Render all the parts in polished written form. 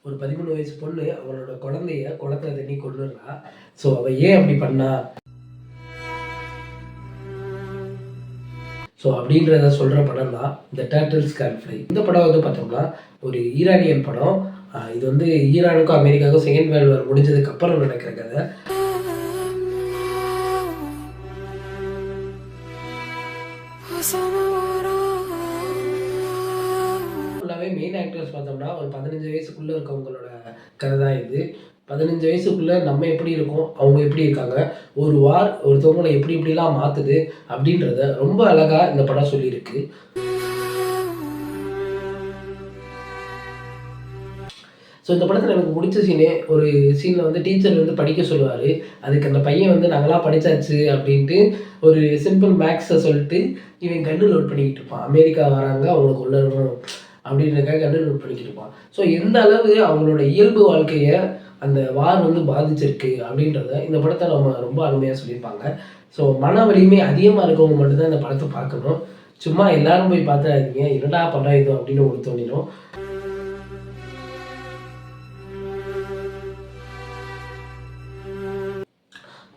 ஒரு 13 வயசு பொண்ணு அவளோட குழந்தைய குளத்துல தண்ணி கொன்னுடுறா. ஸோ அவ ஏன் அப்படி பண்ணா? ஸோ அப்படின்றத சொல்கிற படம் தான் த டர்ட்டில்ஸ் கேன் ஃப்ளை. இந்த படம் வந்து பார்த்தோம்னா ஒரு ஈரானியன் படம். இது வந்து ஈரானுக்கும் அமெரிக்காவுக்கும் செகண்ட் வேர்ல்டு வார் முடிஞ்சதுக்கு அப்புறம் நடக்கிற கதை. ஃபுல்லாகவே மெயின் ஆக்டர்ஸ் பார்த்தோம்னா ஒரு 15 வயசுக்குள்ளே இருக்கவங்களோட கதை தான் இது. 15 வயசுக்குள்ளே நம்ம எப்படி இருக்கோம், அவங்க எப்படி இருக்காங்க, ஒரு வார் ஒருத்தவங்களை எப்படி எப்படிலாம் மாற்றுது அப்படின்றத ரொம்ப அழகாக இந்த படம் சொல்லியிருக்கு. ஸோ இந்த படத்தில் எனக்கு பிடிச்ச சீனே ஒரு சீனில் வந்து டீச்சர் வந்து படிக்க சொல்லுவார். அதுக்கு அந்த பையன் வந்து நாங்களாம் படித்தாச்சு அப்படின்ட்டு ஒரு சிம்பிள் மேக்ஸை சொல்லிட்டு இவன் கன்று லோட் பண்ணிக்கிட்டு இருப்பான். அமெரிக்கா வராங்க அவங்களுக்கு கொல்லணும் அப்படின்றதுக்காக கன்று லோட் பண்ணிக்கிட்டு இருப்பான். ஸோ எந்த அளவு அவங்களோட இயல்பு வாழ்க்கையை அந்த வார் வந்து பாதிச்சிருக்கு அப்படின்றத இந்த படத்தை நம்ம ரொம்ப அருமையாக சொல்லியிருப்பாங்க. ஸோ மன வலிமை அதிகமாக இருக்கவங்க மட்டும்தான் இந்த படத்தை பார்க்கணும். சும்மா எல்லாரும் போய் பார்த்துடாதீங்க, என்னடா படம் இது அப்படின்னு உங்களுக்கு தோணிடும்.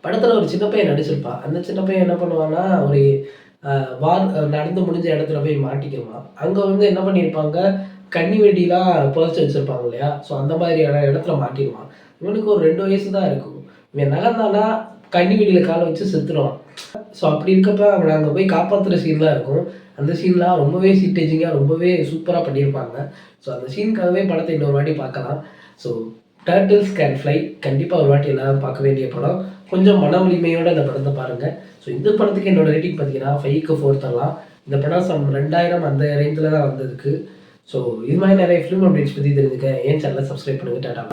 படத்தில் ஒரு சின்ன பையன் நடிச்சிருப்பான். அந்த சின்ன பையன் என்ன பண்ணுவான்னா ஒரு வார் நடந்து முடிஞ்ச இடத்துல போய் மாட்டிக்குவான். அங்கே வந்து என்ன பண்ணியிருப்பாங்க, கன்னி வெடிலாம் புதைச்சி வச்சுருப்பாங்க இல்லையா? ஸோ அந்த மாதிரியான இடத்துல மாட்டிடுவான். இவனுக்கு ஒரு 2 வயசு தான் இருக்கும். இவன் நகர்ந்தானா கன்னி வெடியில் காலை வச்சு செத்துருவான். ஸோ அப்படி இருக்கப்ப அவனை அங்கே போய் காப்பாற்றுற சீன்லாம் இருக்கும். அந்த சீன்லாம் ரொம்பவே சீட்டேஜிங்காக ரொம்பவே சூப்பராக பண்ணியிருப்பாங்க. ஸோ அந்த சீனுக்காகவே படத்தை இன்னொரு வாட்டி பார்க்கலாம். ஸோ டர்ட்டில்ஸ் கேன் ஃப்ளை கண்டிப்பாக ஒரு வாட்டி எல்லாரும் பார்க்க வேண்டிய படம். கொஞ்சம் மன வலிமையோடு அந்த படத்தை பாருங்கள். ஸோ இந்த படத்துக்கு என்னோட ரேட்டிங் பார்த்தீங்கன்னா 5க்கு 4 தரலாம். இந்த படம் 2000 அந்த ரேஞ்சில் தான் வந்ததுக்கு. ஸோ இது மாதிரி நிறைய ஃபிலிம் அப்டேட்ஸ் பற்றி தெரிஞ்சுக்க என் சேனலை சப்ஸ்கிரைப் பண்ணுங்கள். டாடா.